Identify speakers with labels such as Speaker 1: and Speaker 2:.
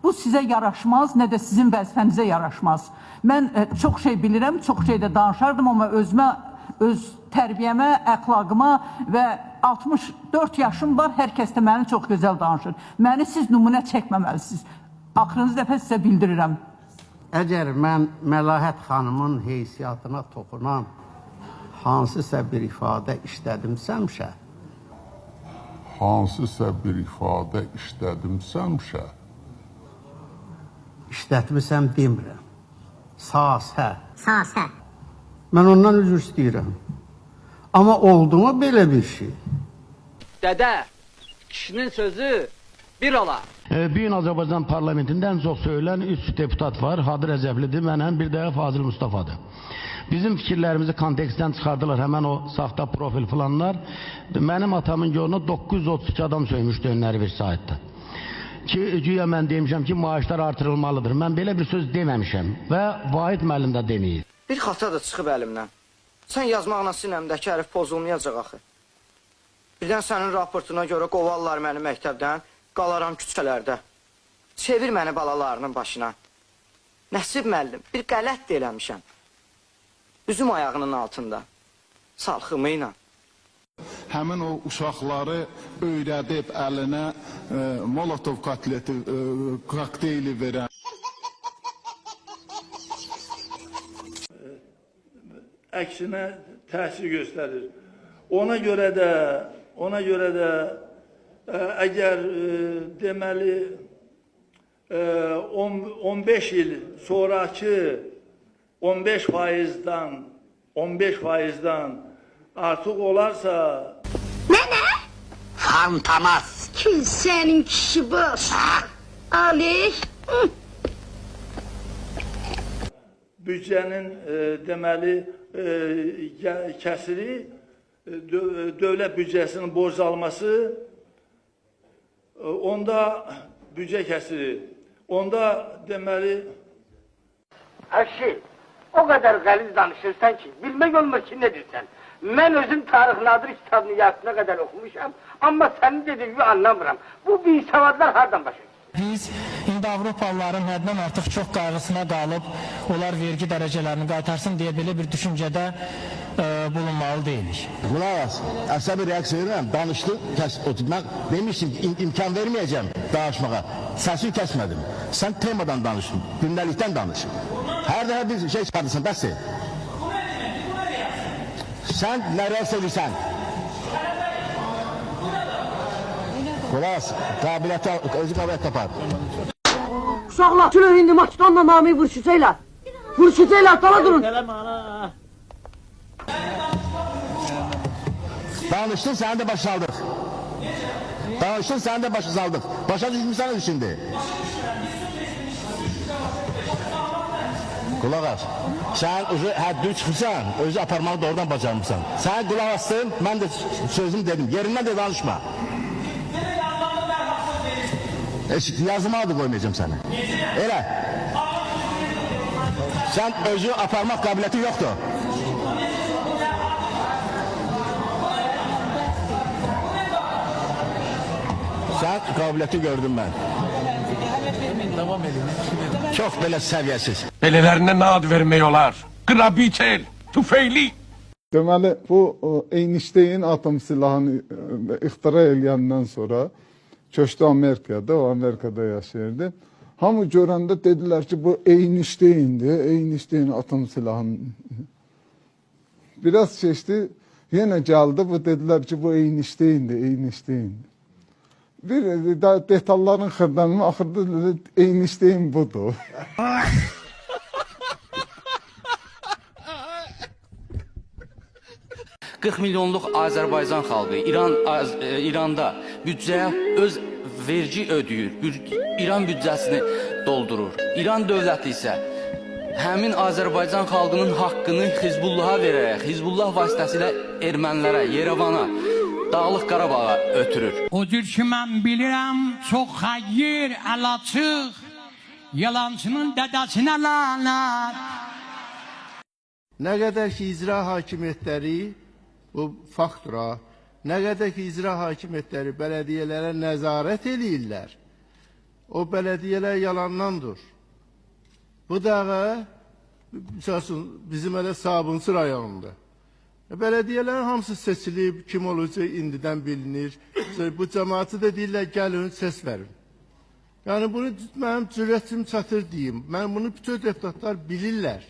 Speaker 1: Bu sizə yaraşmaz, nə də sizin vəzifənizə yaraşmaz. Mən çox şey bilirəm, çox şey də danışardım, amma özümə, öz tərbiyəmə, əxlaqıma və 64 yaşım var, hər kəs də məni çox gözəl danışır. Məni siz nümunə çəkməməlisiniz. Axırıncı dəfə sizə bildirirəm.
Speaker 2: Əgər mən Məlahət xanımın heysiyyatına toxunan hansısa bir ifadə işlədimsəmşə, işlətmisəm demirəm. Sasə. Mən ondan üzr istəyirəm. Amma oldu mu belə bir şey?
Speaker 3: Dədə, kişinin sözü bir olar.
Speaker 4: Büyük Azərbaycan parlamentində ən çox söylən 3 deputat var. Hadi Rəcəblidir, mənəm, bir də Fazil Mustafadır. Bizim fikirlərimizi kontekstdən çıxardılar, həmən o saxta profil falanlar. Mənim atamın yoluna 932 adam söymüşdü önləri bir saatdə. Ki, güya mən demişəm ki, maaşlar artırılmalıdır. Mən belə bir söz deməmişəm və Vahid müəllim də deməyir.
Speaker 5: Bir xata da çıxıb əlimdən. Sən yazmaqla sinəmdəki hərf pozulmayacaq axı. Birdən sənin raportuna görə qovarlar məni məktəbdən, qalaram küçələrdə. Çevir məni balalarının başına. Nəsib müəllim, bir qələt də eləmişəm. Üzüm ayağının altında, salxımı ilə.
Speaker 6: Həmin o uşaqları öyrədib əlinə molotov kokteyli verən.
Speaker 7: Əksinə təsir göstərir. Ona görə də əgər deməli 15 il sonraki 15%'dan artıq olarsa...
Speaker 8: Nənə? Fantamas. Kim sənin kişi boş? Ali.
Speaker 7: Büdcənin deməli kəsiri, dövlət büdcəsinin borcalması, onda büdcə kəsiri, onda deməli...
Speaker 3: Əşi, o qədər qəliz danışırsan ki, bilmək olmur ki, nə deyirsən. Mən özüm Tarix Nadir kitabını yarısına qədər oxumuşam, amma sənin dediğini anlamıram. Bu binsavadlar hardan başlayır?
Speaker 9: Biz indi Avropalıların həddən artıq çox qayğısına qalıb, onlar vergi dərəcələrini qaytarsın deyə belə bir düşüncədə bulunmalı deyilik.
Speaker 4: Qulaq as, əsəbi reaksiya edirəm, danışdı, mən demişdim ki, imkan verməyəcəm danışmağa. Səsini kəsmədim. Sən temadan danışdın, gündəlikdən danış. Hər dəfə bir şey çıxardırsan, bəs. Sən nələr söyləyirsən? Qulaq as, özü qabiliyyət tapar.
Speaker 3: Uşaqlar, şunu indi maçdanla nami vuruşacaqlar. Vuruşacaqlar, dala durun.
Speaker 4: Danışdın, səni də başa saldıq. Danışdın, səni də başa saldıq. Başa düşmüşsənіз şimdi. Qulaq as, sən həddini çıxırsan, özü aparmağı doğrudan bacarmışsan. Sən qulaq astın, mən də sözümü dedim, yerindən də danışma. Yazıma adı qoymayacağım səni. Elə. Sən özü aparmaq qabiliyyəti yoxdur. Sən qabiliyyəti gördüm mən. Çox belə səviyyəsiz.
Speaker 10: Belələrinə nə ad vermək olar? Qrabiçel, tüfeyli.
Speaker 6: Deməli, bu Einstein atom silahını ixtira eləyəndən sonra köçdü Amerikada, o Amerikada yaşayırdı. Hamı görəndə dedilər ki, bu Einstein'dir, Einstein atom silahını. Biraz keçdi, yenə gəldi, bu dedilər ki, bu Einstein'dir, Einstein'dir. Bir detalların xırdamı axırda Einstein budur.
Speaker 3: $40 milyonluq Azərbaycan xalqı İranda büdcəyə öz vergi ödəyir, İran büdcəsini doldurur. İran dövləti isə həmin Azərbaycan xalqının haqqını Hizbullaha verərək, Hizbullah vasitəsilə ermənilərə, Yerevana, Dağlıq Qarabağa ötürür.
Speaker 9: O cür ki, mən bilirəm, çox xəyir, əlaçıq, yalancının dədəsinə lanət.
Speaker 2: Nə qədər ki, icra hakimiyyətləri, bu faktura, nə qədər ki, icra hakimiyyətləri bələdiyyələrə nəzarət edirlər, o belediyələr yalandandır. Bu dağı, bizim elə Sabunçu rayonunda. Belediyələrin hamısı seçilib, kim olacaq indidən bilinir. Bu cəmaatı da deyirlər, gəlin, səs verin. Yəni, bunu mənim cürətim çatır deyim. Mən bunu bütün deputatlar bilirlər.